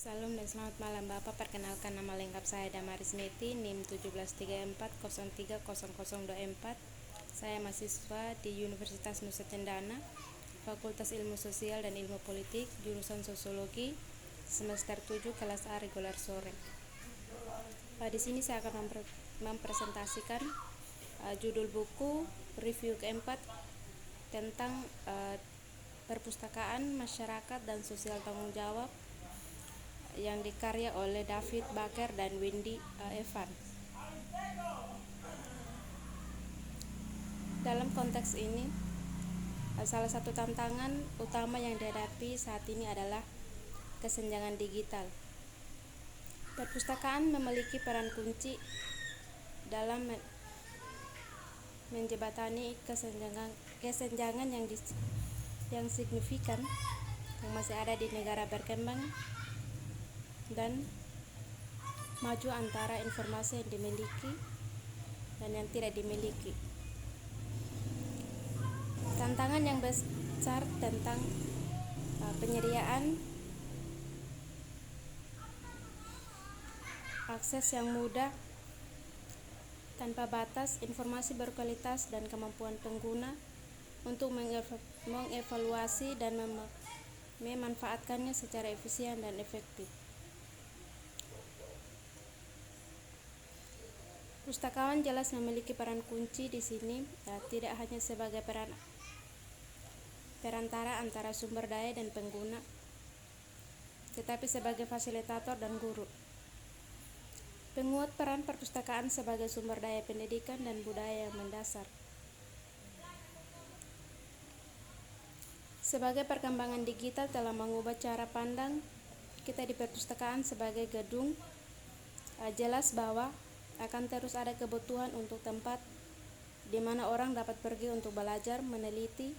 Salam dan selamat malam Bapak. Perkenalkan, nama lengkap saya Damaris Meti, NIM 1734030024. Saya mahasiswa di Universitas Nusa Cendana, Fakultas Ilmu Sosial dan Ilmu Politik, jurusan Sosiologi, semester 7 kelas A regular sore. Di sini saya akan mempresentasikan judul buku review keempat tentang perpustakaan, masyarakat, dan sosial tanggung jawab yang dikarya oleh David Baker dan Wendy Evans. Dalam konteks ini, salah satu tantangan utama yang dihadapi saat ini adalah kesenjangan digital. Perpustakaan memiliki peran kunci dalam menjembatani kesenjangan yang signifikan yang masih ada di negara berkembang dan maju antara informasi yang dimiliki dan yang tidak dimiliki. Tantangan yang besar tentang penyediaan akses yang mudah, tanpa batas, informasi berkualitas, dan kemampuan pengguna untuk mengevaluasi dan memanfaatkannya secara efisien dan efektif. Pustakawan jelas memiliki peran kunci di sini, tidak hanya sebagai perantara antara sumber daya dan pengguna, tetapi sebagai fasilitator dan guru. Penguat peran perpustakaan sebagai sumber daya pendidikan dan budaya yang mendasar. Sebagai perkembangan digital telah mengubah cara pandang kita di perpustakaan sebagai gedung, jelas bahwa akan terus ada kebutuhan untuk tempat di mana orang dapat pergi untuk belajar, meneliti,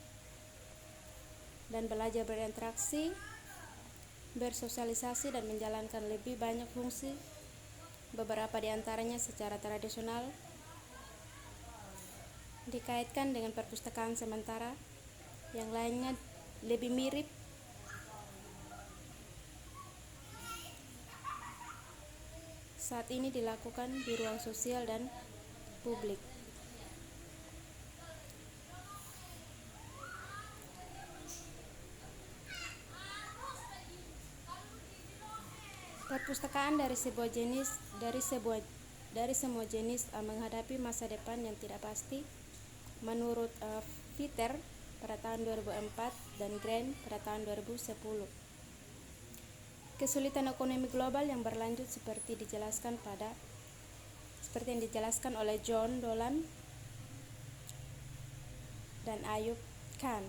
dan belajar berinteraksi, bersosialisasi, dan menjalankan lebih banyak fungsi, beberapa di antaranya secara tradisional dikaitkan dengan perpustakaan, sementara yang lainnya lebih mirip saat ini dilakukan di ruang sosial dan publik. Perpustakaan dari semua jenis menghadapi masa depan yang tidak pasti. Menurut Peter pada tahun 2004 dan Grant pada tahun 2010. Kesulitan ekonomi global yang berlanjut seperti yang dijelaskan oleh John Dolan dan Ayub Khan,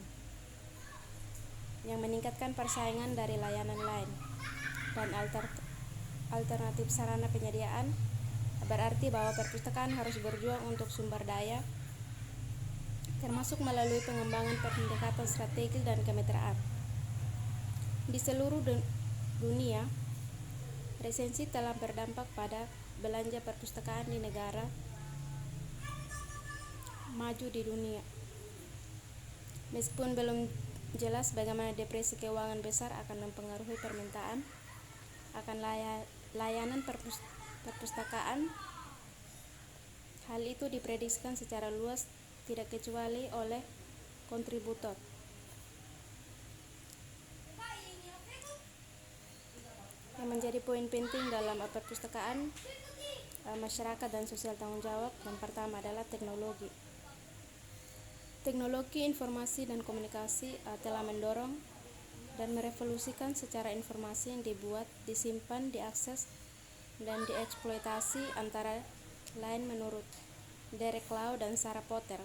yang meningkatkan persaingan dari layanan lain dan alternatif sarana penyediaan, berarti bahwa perpustakaan harus berjuang untuk sumber daya, termasuk melalui pengembangan pendekatan strategis dan kemitraan. Di seluruh dunia, resesi telah berdampak pada belanja perpustakaan di negara maju di dunia. Meskipun belum jelas bagaimana depresi keuangan besar akan mempengaruhi permintaan akan layanan perpustakaan, hal itu diprediksikan secara luas tidak kecuali oleh kontributor. Yang menjadi poin penting dalam perpustakaan, masyarakat, dan sosial tanggung jawab, yang pertama adalah teknologi. Teknologi informasi dan komunikasi telah mendorong dan merevolusikan secara informasi yang dibuat, disimpan, diakses, dan dieksploitasi, antara lain menurut Derek Lau dan Sarah Potter.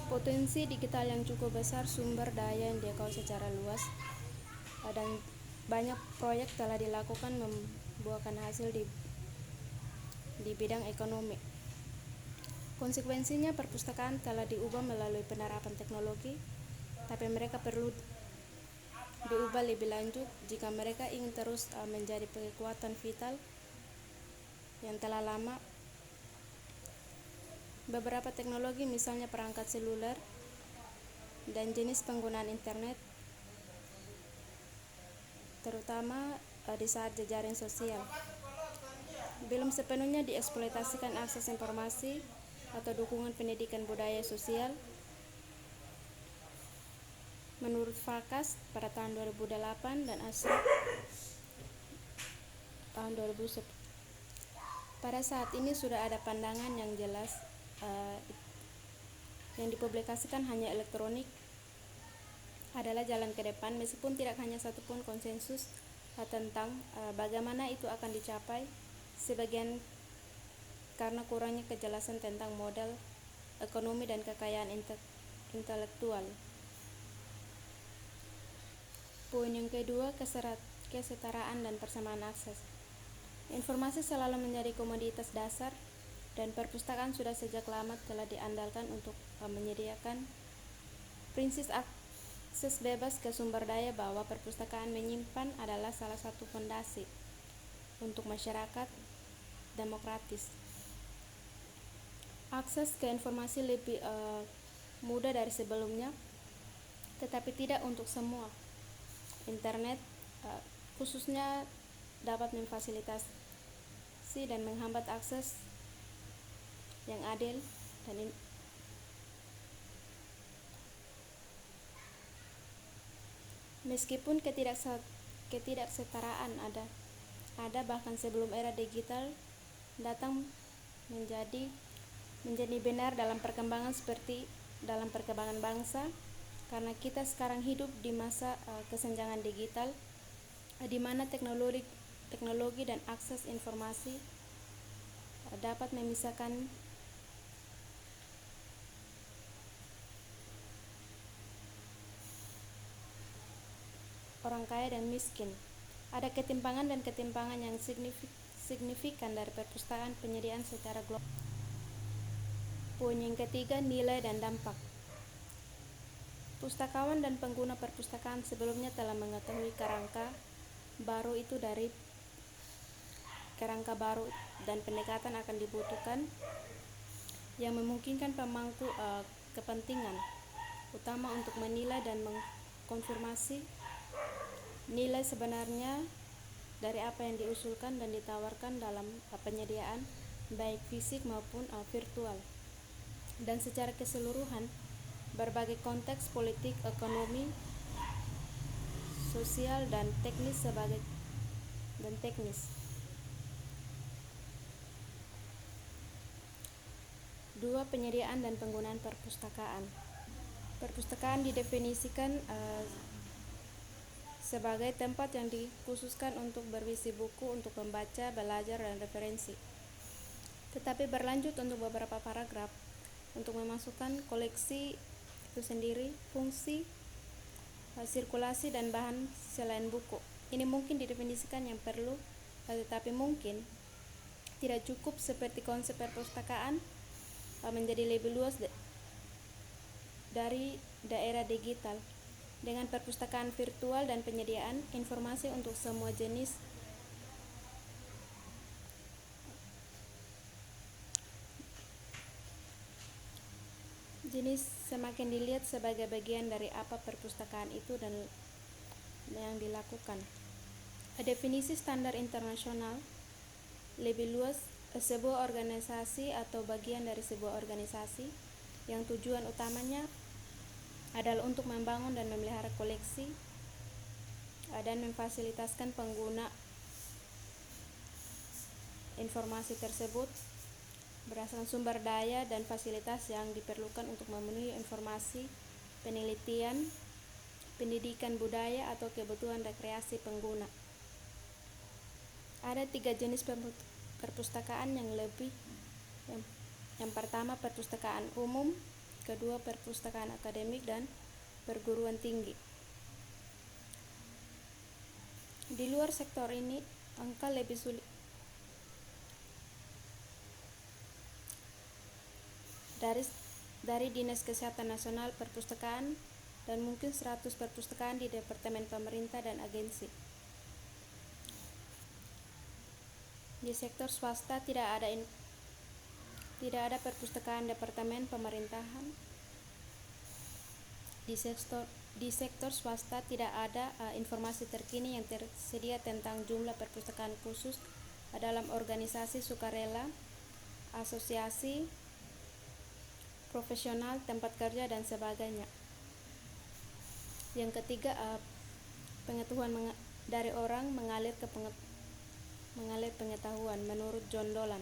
Potensi digital yang cukup besar, sumber daya yang dikau secara luas, dan banyak proyek telah dilakukan membuahkan hasil di bidang ekonomi. Konsekuensinya, perpustakaan telah diubah melalui penerapan teknologi, tapi mereka perlu diubah lebih lanjut jika mereka ingin terus menjadi kekuatan vital yang telah lama. Beberapa teknologi, misalnya perangkat seluler, dan jenis penggunaan internet, terutama di saat jejaring sosial belum sepenuhnya dieksploitasikan. Akses informasi atau dukungan pendidikan budaya sosial. Menurut Fakas pada tahun 2008 dan Ashraf tahun 2010, pada saat ini sudah ada pandangan yang jelas yang dipublikasikan hanya elektronik adalah jalan ke depan, meskipun tidak hanya satupun konsensus tentang bagaimana itu akan dicapai, sebagian karena kurangnya kejelasan tentang modal ekonomi dan kekayaan intelektual. Poin yang kedua, kesetaraan dan persamaan akses. Informasi selalu menjadi komoditas dasar, dan perpustakaan sudah sejak lama telah diandalkan untuk menyediakan prinsip akses bebas ke sumber daya, bahwa perpustakaan menyimpan adalah salah satu fondasi untuk masyarakat demokratis. Akses ke informasi lebih mudah dari sebelumnya, tetapi tidak untuk semua. Internet khususnya dapat memfasilitasi dan menghambat akses yang adil dan meskipun ketidaksetaraan ada bahkan sebelum era digital datang menjadi benar dalam perkembangan seperti dalam perkembangan bangsa, karena kita sekarang hidup di masa kesenjangan digital, di mana teknologi dan akses informasi dapat memisahkan orang kaya dan miskin. Ada ketimpangan yang signifikan dari perpustakaan penyediaan secara global. Poin yang ketiga, nilai dan dampak. Pustakawan dan pengguna perpustakaan sebelumnya telah mengetahui kerangka baru dan pendekatan akan dibutuhkan yang memungkinkan pemangku kepentingan utama untuk menilai dan mengkonfirmasi nilai sebenarnya dari apa yang diusulkan dan ditawarkan dalam penyediaan, baik fisik maupun virtual. Dan secara keseluruhan, berbagai konteks politik, ekonomi, sosial, dan teknis. Dua, penyediaan dan penggunaan perpustakaan. Perpustakaan didefinisikan sebagai tempat yang dikhususkan untuk berisi buku, untuk membaca, belajar, dan referensi. Tetapi berlanjut untuk beberapa paragraf untuk memasukkan koleksi itu sendiri, fungsi, sirkulasi, dan bahan selain buku. Ini mungkin didefinisikan yang perlu, tetapi mungkin tidak cukup, seperti konsep perpustakaan menjadi lebih luas dari daerah digital dengan perpustakaan virtual dan penyediaan informasi untuk semua jenis semakin dilihat sebagai bagian dari apa perpustakaan itu dan yang dilakukan. Definisi standar internasional lebih luas, sebuah organisasi atau bagian dari sebuah organisasi yang tujuan utamanya adalah untuk membangun dan memelihara koleksi dan memfasilitasikan pengguna informasi tersebut berdasarkan sumber daya dan fasilitas yang diperlukan untuk memenuhi informasi, penelitian, pendidikan budaya, atau kebutuhan rekreasi pengguna. Ada 3 jenis perpustakaan yang pertama, perpustakaan umum, kedua, perpustakaan akademik, dan perguruan tinggi. Di luar sektor ini, angka lebih sulit. Dari Dinas Kesehatan Nasional Perpustakaan dan mungkin 100 perpustakaan di departemen pemerintah dan agensi. Di sektor swasta tidak ada perpustakaan departemen pemerintahan Di sektor swasta tidak ada informasi terkini yang tersedia tentang jumlah perpustakaan khusus dalam organisasi sukarela, asosiasi profesional, tempat kerja, dan sebagainya. Yang ketiga, pengetahuan dari orang mengalir pengetahuan menurut John Dolan.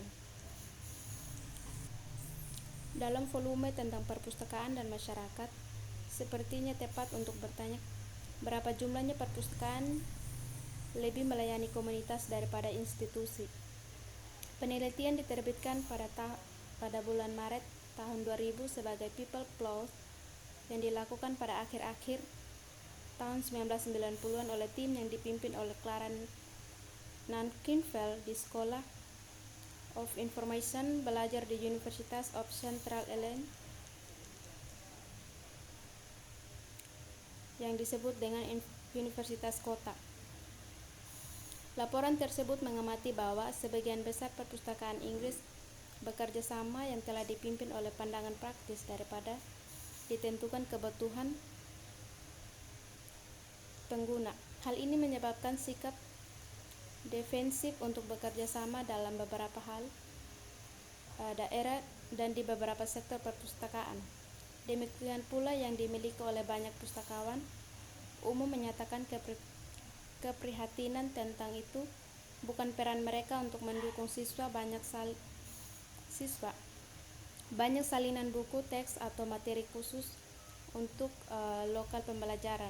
Dalam volume tentang perpustakaan dan masyarakat, sepertinya tepat untuk bertanya berapa jumlahnya perpustakaan lebih melayani komunitas daripada institusi. Penelitian diterbitkan pada bulan Maret tahun 2000 sebagai People Plus yang dilakukan pada akhir-akhir tahun 1990-an oleh tim yang dipimpin oleh Clara Nankinveld di School of Information belajar di University of Central Illinois yang disebut dengan Universitas Kota. Laporan tersebut mengamati bahwa sebagian besar perpustakaan Inggris bekerja sama yang telah dipimpin oleh pandangan praktis daripada ditentukan kebutuhan pengguna. Hal ini menyebabkan sikap defensif untuk bekerja sama dalam beberapa hal daerah dan di beberapa sektor perpustakaan. Demikian pula yang dimiliki oleh banyak pustakawan umum menyatakan keprihatinan tentang itu. Bukan peran mereka untuk mendukung banyak salinan buku, teks, atau materi khusus untuk lokal pembelajaran.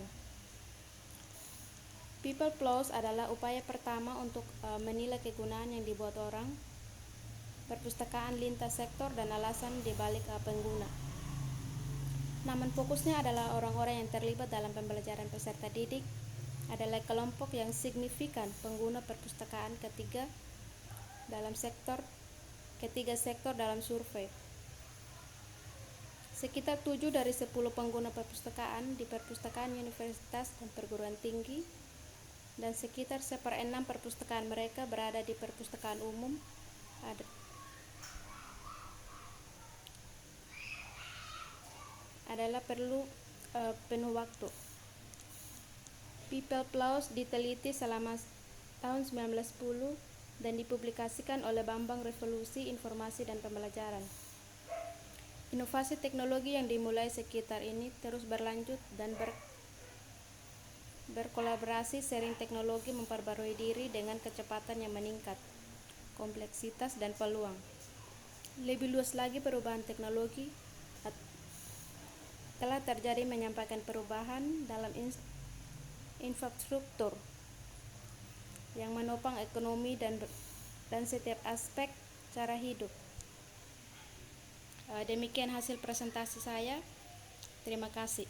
People Plus adalah upaya pertama untuk menilai kegunaan yang dibuat orang, perpustakaan lintas sektor, dan alasan di balik pengguna. Namun fokusnya adalah orang-orang yang terlibat dalam pembelajaran. Peserta didik adalah kelompok yang signifikan pengguna perpustakaan ketiga sektor dalam survei. Sekitar 7 dari 10 pengguna perpustakaan di perpustakaan universitas dan perguruan tinggi, dan sekitar 1/6 perpustakaan mereka berada di perpustakaan umum adalah perlu penuh waktu. People Plus diteliti selama tahun 1910 dan dipublikasikan oleh Bambang Revolusi Informasi dan Pembelajaran. Inovasi teknologi yang dimulai sekitar ini terus berlanjut dan berkolaborasi. Sharing teknologi memperbarui diri dengan kecepatan yang meningkat, kompleksitas, dan peluang. Lebih luas lagi, perubahan teknologi telah terjadi menyampaikan perubahan dalam infrastruktur yang menopang ekonomi dan setiap aspek cara hidup. Demikian hasil presentasi saya. Terima kasih.